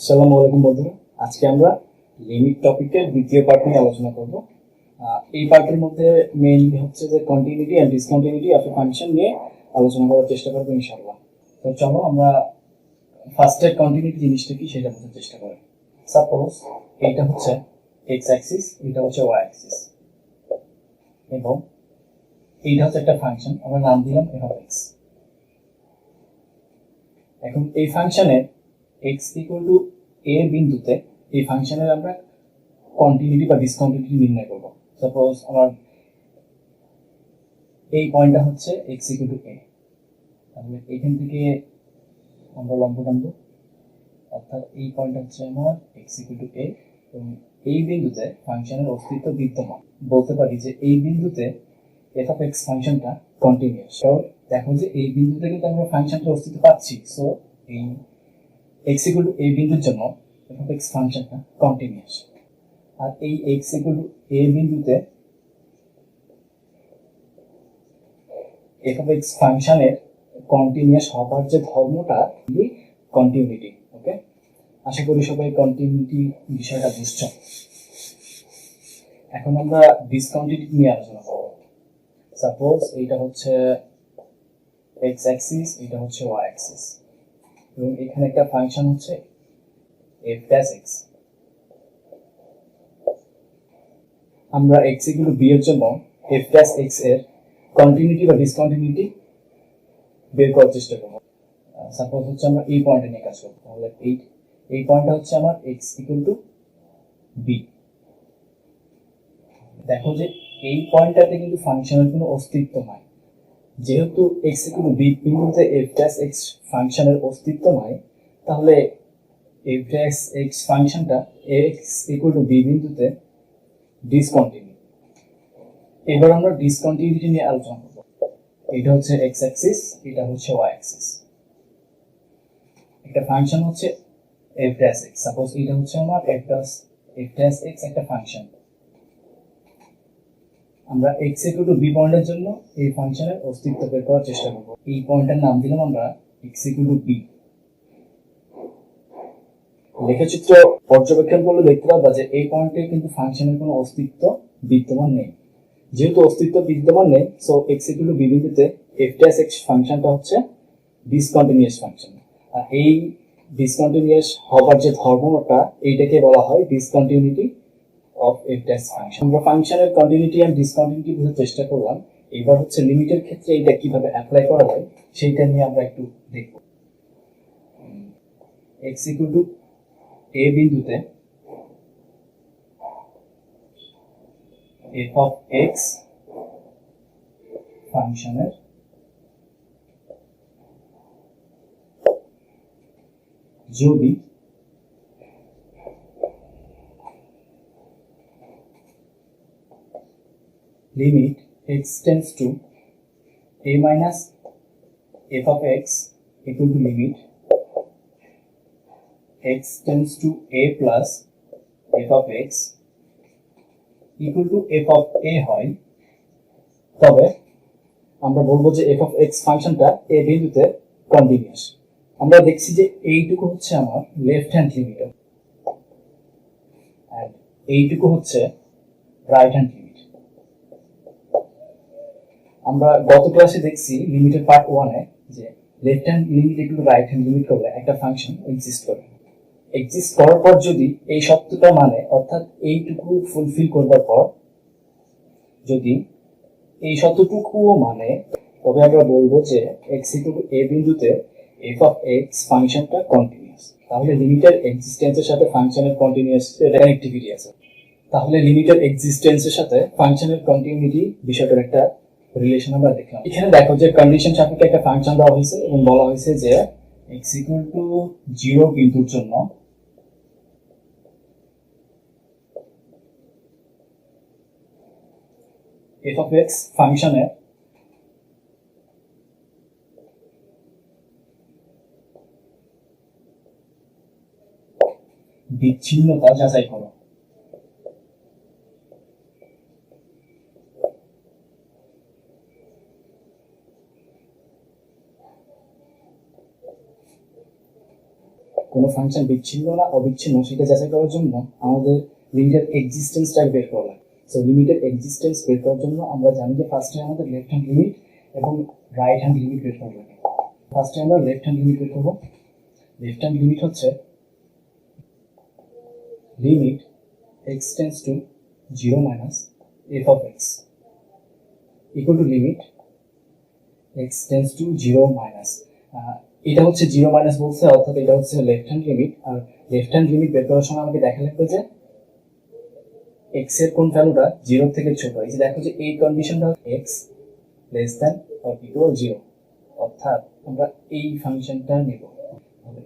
আসসালামু আলাইকুম বন্ধুরা, আজকে আমরা লিমিট টপিকের দ্বিতীয় পার্ট নিয়ে আলোচনা করব। এই পার্টের মধ্যে মেইনলি হচ্ছে যে continuity and discontinuity of a function নিয়ে আলোচনা করার চেষ্টা করবো ইনশাআল্লাহ। তো চলো আমরা ফার্স্টের কন্টিনিউটি জিনিসটা কি সেটা বোঝার চেষ্টা করি। সাপোজ এইটা হচ্ছে এক্স অ্যাক্সিস, এটা হচ্ছে ওয়াই অ্যাক্সিস, এবং এইটা হচ্ছে একটা ফাংশন, আমরা নাম দিলাম এফ অফ এক্স। এখন এই ফাংশনের এক্স ইকুয়াল টু এ বিন্দুতে এই ফাংশনের আমরা কন্টিনিউটি বা ডিসকন্টিনিউটি নির্ণয় করব। সাপোজ আমার এই পয়েন্টটা হচ্ছে এক্স ইকুয়াল টু এ, তাহলে এখান থেকে আমরা লম্ব টানবো, অর্থাৎ এই পয়েন্টটা হচ্ছে আমার এক্স ইকুয়াল টু এ, এবং এই বিন্দুতে ফাংশনের অস্তিত্ব বিদ্যমান। বলতে পারি যে এই বিন্দুতে এফ অফ এক্স ফাংশনটা কন্টিনিউয়াস। কারণ দেখো যে এই বিন্দুতে কিন্তু আমরা ফাংশনটার অস্তিত্ব পাচ্ছি, সো এই এক্স ইকুয়াল টু এই বিন্দুর জন্য এফ অফ এক্স ফাংশনটা কন্টিনিউয়াস। আর এই এক্স ইকুয়াল টু এ বিন্দুতে এফ অফ এক্স ফাংশনের কন্টিনিউয়াস হবার যে ধর্মটা কন্টিনিউটি। ওকে, আশা করি সবাই কন্টিনিউটি বিষয়টা বুঝছো। এখন আমরা ডিসকন্টিনিউটি নিয়ে আলোচনা করব। সাপোজ এইটা হচ্ছে এক্স অ্যাক্সিস, এটা হচ্ছে ওয়াই অ্যাক্সিস, এবং এখানে একটা ফাংশন হচ্ছে এফ ড্যাশ এক্স। আমরা এক্স ইকুয়াল টু বি এর জন্য এফ ড্যাশ এক্স এর কন্টিনিউটি বা ডিসকন্টিনিউটি বের করার চেষ্টা করব। সাপোজ হচ্ছে আমরা এই পয়েন্টে নিয়ে কাজ করব, তাহলে এই পয়েন্টটা হচ্ছে আমার এক্স ইকুয়াল টু বি। দেখো যে এই পয়েন্টটাতে কিন্তু ফাংশনের কোনো অস্তিত্ব নাই। যেহেতু এক্স ইকুয়াল টু বি বিন্দুতে এফ ড্যাশ এক্স ফাংশনের অস্তিত্ব নাই, তাহলে এফ ড্যাশ এক্স ফাংশনটা এক্স ইকুয়াল টু বি বিন্দুতে ডিসকন্টিনিউ। এবার আমরা ডিসকন্টিনিউটি নিয়ে আলোচনা করব। এটা হচ্ছে এক্স অ্যাক্সিস, এটা হচ্ছে ওয়াই অ্যাক্সিস। একটা ফাংশন হচ্ছে এফ ড্যাশ এক্স, সাপোজ এটা হচ্ছে আমার এফ ড্যাশ এক্স একটা ফাংশন। আমরা এক্স ইকুয়াল টু বি পয়েন্টের জন্য এই ফাংশনের অস্তিত্ব বের করার চেষ্টা করব। এই পয়েন্টের নাম দিলাম আমরা এক্স ইকুয়াল টু বি। লেখচিত্র পর্যবেক্ষণ করলে দেখতে পাবা যে এই পয়েন্টে কিন্তু ফাংশনের কোনো অস্তিত্ব বিদ্যমান নেই। যেহেতু অস্তিত্ব বিদ্যমান নেই, so x equal to b বিন্দুতে এফ ড্যাশ এক্স ফাংশনটা হচ্ছে ডিসকন্টিনিউয়াস ফাংশন। আর এই ডিসকন্টিনিউয়াস হবার যে ধর্মটা, এইটাকে বলা হয় discontinuity of F dash function. আমরা ফাংশনের কন্টিনিউটি এন্ড ডিসকন্টিনিউটি বোঝার চেষ্টা করলাম। এবার হচ্ছে লিমিটের ক্ষেত্রে এটা কিভাবে অ্যাপ্লাই করা যায় সেইটা নিয়ে আমরা একটু দেখব। এক্স ইকুয়াল টু এ বিন্দুতে এফ অফ এক্স ফাংশনের যদি limit x tends to a minus f of x equal to limit x tends to a plus f of x equal to f of a হয়, তবে আমরা বলবো যে f of x ফাংশনটা a বিন্দুতে continuous. আমরা দেখছি যে এইটুকু হচ্ছে আমার লেফট হ্যান্ড লিমিট, আর এইটুকু হচ্ছে রাইট হ্যান্ড লিমিট। আমরা গত ক্লাসে দেখছি লিমিটের পার্ট 1 এ যে left hand limit equal right hand limit করলে একটা ফাংশন এক্সিস্ট করে। এক্সিস্ট করার পর যদি এই শর্তটা মানে, অর্থাৎ এইটুকু ফুলফিল করবার পর যদি এই শর্তটুকুও মানে, তবে আমরা বলবো যে এক্স ইকুয়াল টু এ বিন্দুতে এফ অফ এক্স ফাংশনটা কন্টিনিউয়াস। তাহলে লিমিটের এক্সিস্টেন্সের সাথে ফাংশনের কন্টিনিউয়াস কানেক্টিভিটি আছে। তাহলে লিমিটের এক্সিস্টেন্সের সাথে ফাংশনের কন্টিনিউটি বিষয়টার একটা রিলেশন আমরা দেখলাম। এখানে দেখো যে কন্ডিশন সাপেক্ষে একটা ফাংশন দেওয়া হয়েছে এবং বলা হয়েছে যে x ইকুয়াল টু 0 বিন্দুর জন্য f of x ফাংশনের বিচ্ছিন্নতা যাচাই করো। কোনো ফাংশন বিচ্ছিন্ন না অবিচ্ছিন্ন সেটা যাচাই করার জন্য আমাদের লিমিটের এক্সিস্টেন্সটা বের করা লাগে। সো লিমিটের এক্সিস্টেন্স বের করার জন্য আমরা জানি যে ফার্স্টে আমাদের লেফট হ্যান্ড লিমিট এবং রাইট হ্যান্ড লিমিট বের করা লাগে। ফার্স্টে আমরা লেফট হ্যান্ড লিমিট বের করবো। লেফট হ্যান্ড লিমিট হচ্ছে limit x tends to 0 minus f of x equal to limit x tends to 0 minus, এটা হচ্ছে 0 মাইনাস বলছে, অর্থাৎ এটা হচ্ছে লেফট হ্যান্ড লিমিট। আর লেফট হ্যান্ড লিমিট বের করার সময় আমাকে দেখা লাগবে যে x এর কোন ভ্যালুটা 0 থেকে ছোট। এই যে দেখো যে এই কন্ডিশনটা x less than or equal 0, অর্থাৎ আমরা এই ফাংশনটা নেব,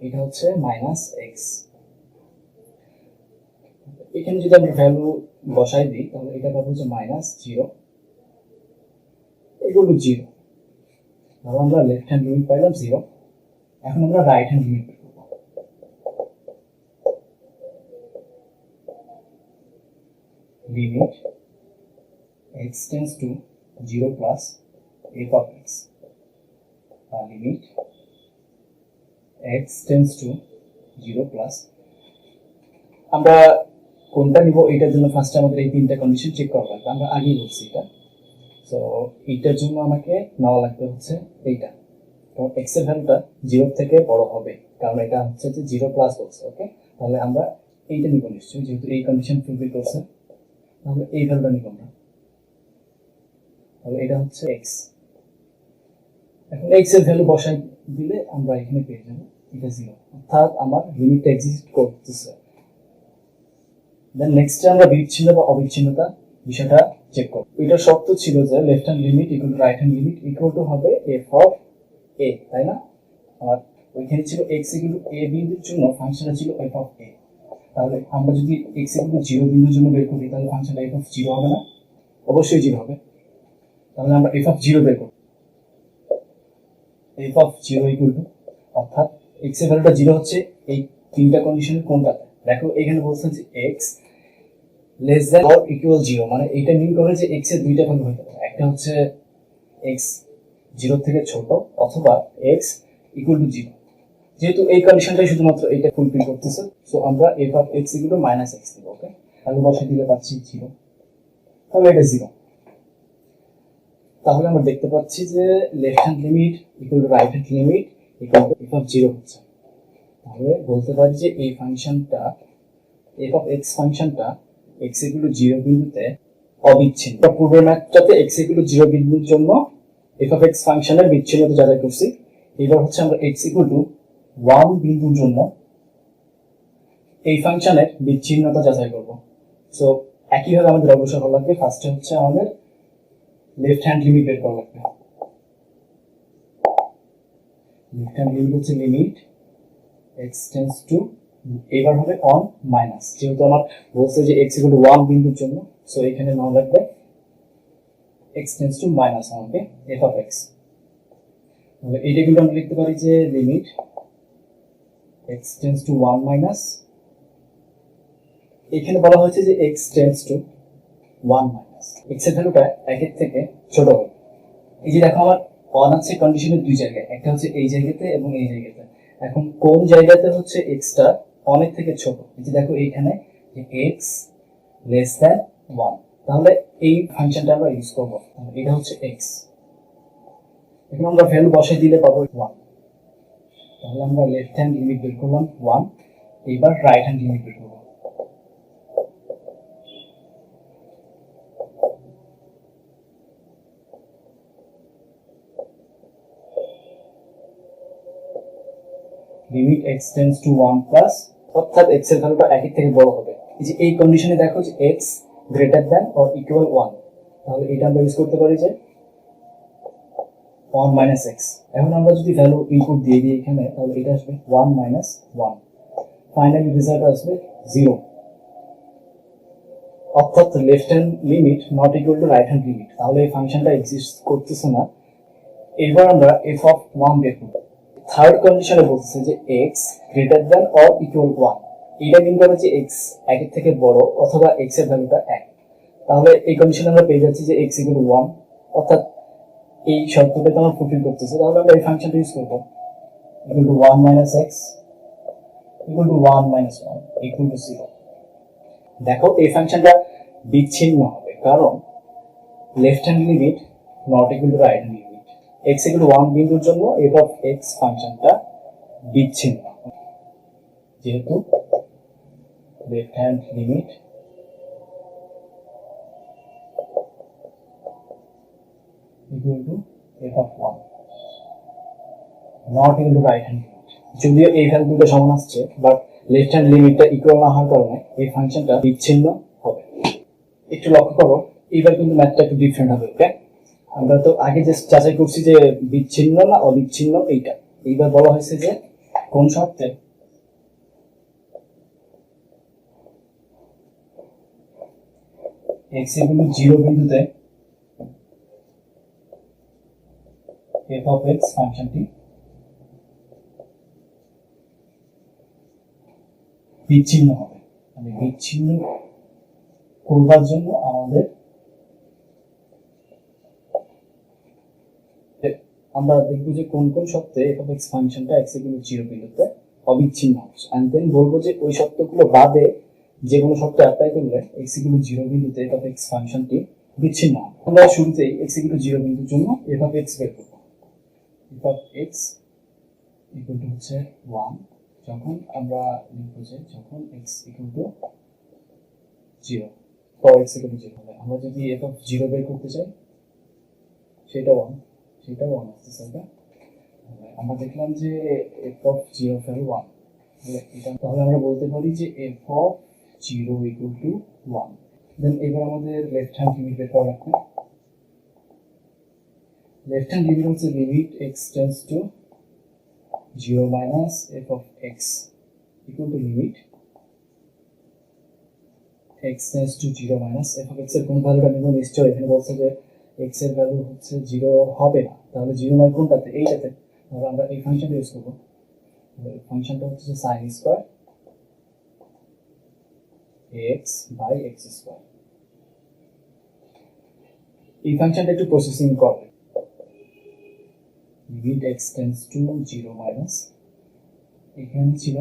এটা হচ্ছে মাইনাস x। এখানে যদি আমরা ভ্যালু বসাই দিই তাহলে এটা পাবো যে মাইনাস 0 ইকুয়াল টু 0। তাহলে আমরা লেফট হ্যান্ড লিমিট পাইলাম 0। এখন আমরা রাইট হ্যান্ড লিমিট বের করব। Limit x tends to 0 plus f of x, বা limit x tends to 0 plus, আমরা কোনটা নিব এটার জন্য ফার্স্টে আমাদের এই তিনটা কন্ডিশন চেক করা লাগবে। আমরা আগেই বলছি এটা। সো এইটার জন্য আমাকে নেওয়া লাগবে হচ্ছে এইটা, কারণ x এর ভ্যালুটা 0 থেকে বড় হবে, কারণ এটা হচ্ছে যে 0 প্লাস বলছে। ওকে, তাহলে আমরা এইটা নিব নিশ্চয়ই, যেহেতু এই কন্ডিশন ফুলফিল করছে, তাহলে এই ভ্যালুটা নিব আমরা। তাহলে এটা হচ্ছে x। এখন x এর ভ্যালু বসাই দিলে আমরা এখানে পেয়ে যাব এটা 0, অর্থাৎ আমার লিমিটটা এক্সিস্ট করতেছে। দেন নেক্সটে আমরা বিচ্ছিন্ন বা অবিচ্ছিন্নতা বিষয়টা চেক করব। এটার শর্ত ছিল যে left hand limit equal to right hand limit equal to হবে f অফ a, তাই না? আর ওইখানে ছিল x ইকুয়াল টু a বিন্দুর জন্য ফাংশনটা ছিল f অফ a। তাহলে আমরা যদি x ইকুয়াল টু 0 বিন্দুর জন্য বের করি তাহলে ফাংশনটা f অফ 0 হবে না? অবশ্যই 0 হবে। তাহলে আমরা f অফ 0 বের করব। f অফ 0 ইকুয়াল টু, অর্থাৎ x এর ভ্যালুটা 0 হচ্ছে এই তিনটা কন্ডিশনের কোনটাতে? দেখো এখানে বলছেন যে x less than or equal 0, মানে এটা মিন করে যে x এর দুইটা ভ্যালু হতে পারে, একটা হচ্ছে x 0 থেকে ছোট অথবা x ইকুয়াল টু 0। যেহেতু এই কন্ডিশনটাই শুধুমাত্র এটা ফুলফিল করতেছে, সো আমরা f of x equal to minus x দেব। ওকে, তাহলে বসে দিলে পাচ্ছি 0, তাহলে এটা 0। তাহলে আমরা দেখতে পাচ্ছি যে left hand limit equal to right hand limit equal to f of 0 হচ্ছে। তাহলে বলতে পারি যে এই ফাংশনটা f অফ x ফাংশনটা x ইকুয়াল টু 0 বিন্দুতে অবিচ্ছিন্ন। পূর্বের ম্যাথটাতে x ইকুয়াল টু 0 বিন্দুর জন্য f অফ x ফাংশনের বিচ্ছিন্নতা যাচাই করছি। এবার হচ্ছে আমরা x ইকুয়াল টু 1 বিন্দুর জন্য এই ফাংশনের বিচ্ছিন্নতা যাচাই করব। সো একইভাবে আমাদের অগ্রসর হওয়া লাগবে। ফার্স্টে হচ্ছে আমাদের লেফট হ্যান্ড লিমিট বের করা লাগবে। লেফট হ্যান্ড লিমিট হচ্ছে লিমিট x টেন্স টু, এবার হবে অন মাইনাস, যেহেতু আমার বলছে যে x ইকুয়াল টু 1 বিন্দুর জন্য, সো এখানে নাও লাগবে x টেন্স টু মাইনাস আমাকে f অফ x। তাহলে এইটা কিন্তু আমরা লিখতে পারি যে limit x tends to 1 minus, এখানে বলা হয়েছে যে x tends to 1 minus, x এর ভ্যালুটা 1 এর থেকে ছোট হবে। এই যে দেখো আমার অন আছে কন্ডিশনের দুই জায়গায়, একটা হচ্ছে এই জায়গাতে এবং এই জায়গাতে। এখন কোন জায়গাতে হচ্ছে x টা অনেক থেকে ছোট? এই যে দেখো এইখানে যে x লেস দ্যান 1, তাহলে এই ফাংশনটা আমরা ইউজ করব। এটা হচ্ছে x, এখন আমরা ভ্যালু বসাই দিলে পাবো 1। তাহলে আমরা লেফট হ্যান্ড লিমিট বের করলাম 1, এবার রাইট হ্যান্ড লিমিট বের করব। Limit x tends to 1 plus, অর্থাৎ x এর ভ্যালুটা 1 এর থেকে বড় হবে। এই যে এই কন্ডিশনে দেখো যে x greater than or equal 1, তাহলে এটা আমরা ইউজ করতে পারি যে 1 মাইনাস x। এখন আমরা যদি ভ্যালু ইনপুট দিয়ে দিই এখানে, তাহলে এটা আসবে 1 মাইনাস 1, ফাইনালি রেজাল্ট আসবে 0, অর্থাৎ left hand limit not equal to right hand limit. তাহলে এই ফাংশনটা এক্সিস্ট করতেছে না। এবার আমরা f অফ 1 বের করব। থার্ড কন্ডিশনে বলছে যে x greater than or equal 1, এটা মিন করে যে x 1 এর থেকে বড় অথবা x এর ভ্যালুটা 1। তাহলে এই কন্ডিশনে আমরা পেয়ে যাচ্ছি যে x ইকুয়াল টু 1, অর্থাৎ এই শর্তটাকে আমরা ফুলফিল করতেছে। তাহলে আমরা এই ফাংশনটা ইউজ করব, equal to 1 minus x equal to 1 minus 1 equal to 0। দেখো এই ফাংশনটা বিচ্ছিন্ন হবে কারণ left hand limit not equal to right hand limit. x equal to 1 বিন্দুর জন্য f অফ x ফাংশনটা বিচ্ছিন্ন, যেহেতু left hand limit equal to f of 1 not equal to right hand limit. যদিও এই ভ্যালু দুটো সমান আসছে, বাট লেফট হ্যান্ড লিমিটটা ইকুয়াল না হওয়ার কারণে এই ফাংশনটা বিচ্ছিন্ন হবে। একটু লক্ষ্য করো, এবার কিন্তু ম্যাথটা একটু ডিফারেন্ট হবে। ওকে, আমরা তো আগে জাস্ট যাচাই করছি যে বিচ্ছিন্ন না অবিচ্ছিন্ন এইটা। এইবার বলা হয়েছে যে কোন শর্তে x ইকুয়াল টু 0 বিন্দুতে f অফ x ফাংশনটি বিচ্ছিন্ন হবে। মানে বিচ্ছিন্ন করবার জন্য আমাদের আমরা দেখবো যে কোন কোন শর্তে f অফ x ফাংশনটা x ইকুয়াল টু 0 বিন্দুতে অবিচ্ছিন্ন হচ্ছে, এন্ড দেন বলবো যে ওই শর্তগুলো বাদে যে কোনো শর্ত অ্যাপ্লাই করলে x ইকুয়াল টু 0 বিন্দুতে f অফ x ফাংশনটি বিচ্ছিন্ন হবে। আমরা শুরুতেই x ইকুয়াল টু 0 বিন্দুর জন্য f অফ x বের করব। f of x equal to হচ্ছে 1 যখন আমরা লিখব যে যখন x equal to 0 for x equal to 0 হবে। আমরা যদি f অফ 0 বের করতে চাই সেটা 1 আসতেছে। আমরা দেখলাম যে f অফ 0 ভ্যালু 1, তাহলে আমরা বলতে পারি যে f অফ 0 ইকুয়াল টু 1। দেন এবার আমাদের লেফট হ্যান্ড লিমিট বের করা লাগবে। লেফট হ্যান্ড লিমিট হচ্ছে limit x tends to 0 minus f of x equal to limit x tends to 0 minus f of x এর কোন ভ্যালুটা নিব? নিশ্চয়ই এখানে বলছে যে x এর ভ্যালু হচ্ছে 0 হবে না, তাহলে 0 নয় কোনটাতে? এইটাতে। তাহলে আমরা এই ফাংশনটা ইউজ করব। ফাংশনটা হচ্ছে যে sin square x by x square. এই ফাংশনটা একটু প্রসেসিং করবে। Limit x tends to 0 minus, এখানে ছিল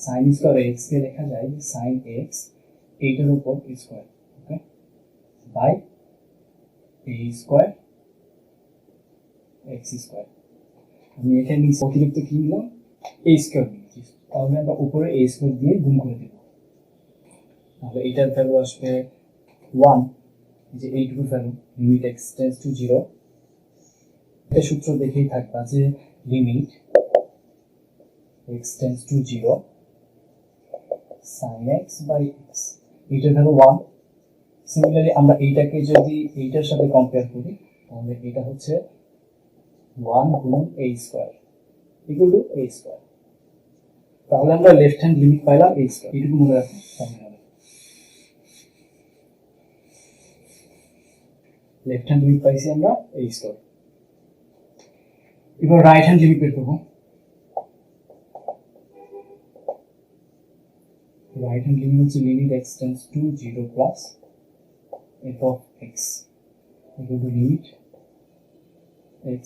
sin স্কয়ার x কে লেখা যায় sin x এইটার উপর square, okay, by a square x square. আমি এখানে অতিরিক্ত কি নিলাম? a স্কয়ার নিয়েছি, তাহলে আমরা উপরে a স্কয়ার দিয়ে গুণ করে দেব। তাহলে এটার ভ্যালু আসবে 1, যে এইটুকু value limit x tends to 0। এটা সূত্র দেখেই থাকবা যে limit x tends to 0 sin x by x, এটার ভ্যালু 1। সিমিলারলি আমরা এইটাকে যদি এইটার সাথে কম্পেয়ার করি তাহলে এটা হচ্ছে 1 গুণ a square equal to a square. তাহলে আমরা লেফট হ্যান্ড লিমিট পাইলাম a স্কয়ার, এটুকু মনে রাখুন। লেফট হ্যান্ড লিমিট পাইছি আমরা a স্কয়ার। এবার রাইট হ্যান্ড লিমিট বের করব। রাইট হ্যান্ড লিমিট হচ্ছে limit x tends to 0 plus f of x equal to limit x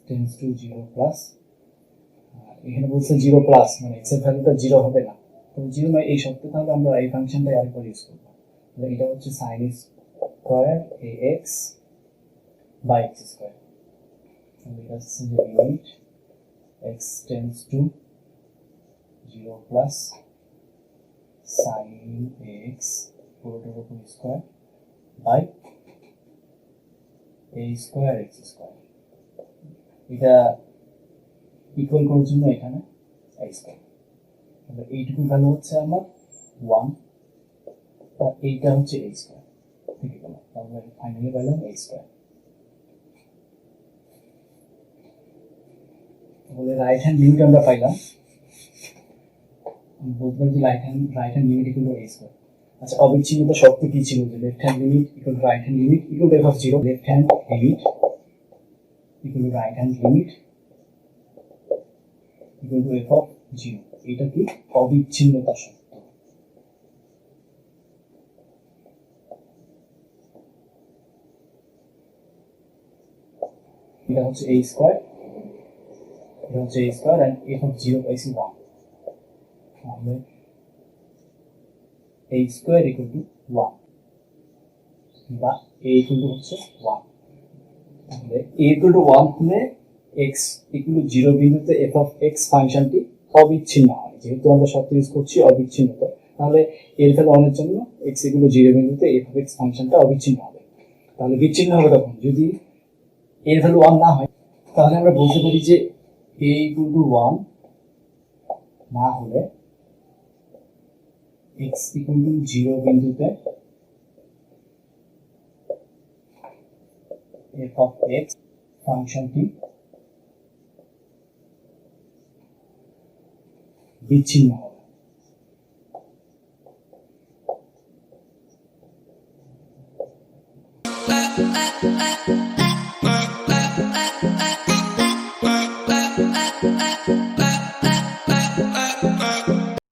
tends to 0 plus, এখানে বলছে 0 প্লাস মানে x এর ভ্যালুটা 0 হবে না, তো 0 নয় এই শর্তে। তাহলে আমরা এই ফাংশনটা আরেকবার ইউজ করব। তাহলে এটা হচ্ছে sin square ax by x square. তাহলে এটা হচ্ছে যে limit x tends to 0 plus sin ax পুরোটার উপর square by a square x square. এটা ইকুয়াল করার জন্য এখানে a স্কয়ার। তাহলে এইটুকু ভ্যালু হচ্ছে আমার 1 আর এইটা হচ্ছে a স্কয়ার, ঠিক আছে? তাহলে ফাইনালি পেলাম a স্কয়ার। তাহলে রাইট হ্যান্ড লিমিট আমরা পাইলাম, বলতে পারি যে right hand limit equal to a square. আচ্ছা, অবিচ্ছিন্নতা শর্ত কি ছিল? যে left hand limit equal to right hand limit equal to f of 0। Left hand limit equal to right hand limit equal to f of 0। এটা কি? অবিচ্ছিন্নতা শর্ত। এটা হচ্ছে a স্কয়ার, এটা হচ্ছে a square, and f of 0 পাইছি 1। তাহলে a square equal to 1 বা a ইকুয়াল টু হচ্ছে 1। তাহলে a ইকুয়াল টু 1 হলে x ইকুয়াল টু 0 বিন্দুতে f অফ x ফাংশনটি অবিচ্ছিন্ন হয়, যেহেতু আমরা শর্ত ইউজ করছি অবিচ্ছিন্নতা। তাহলে এর ভ্যালু 1 এর জন্য x ইকুয়াল টু 0 বিন্দুতে f অফ x ফাংশনটা অবিচ্ছিন্ন হবে। তাহলে বিচ্ছিন্ন হবে তখন যদি এর ভ্যালু 1 না হয়। তাহলে আমরা বলতে পারি যে a ইকুয়াল টু 1 না হলে x ইকুয়াল টু 0 বিন্দুতে f অফ x ফাংশনটি বিচ্ছিন্ন হবে।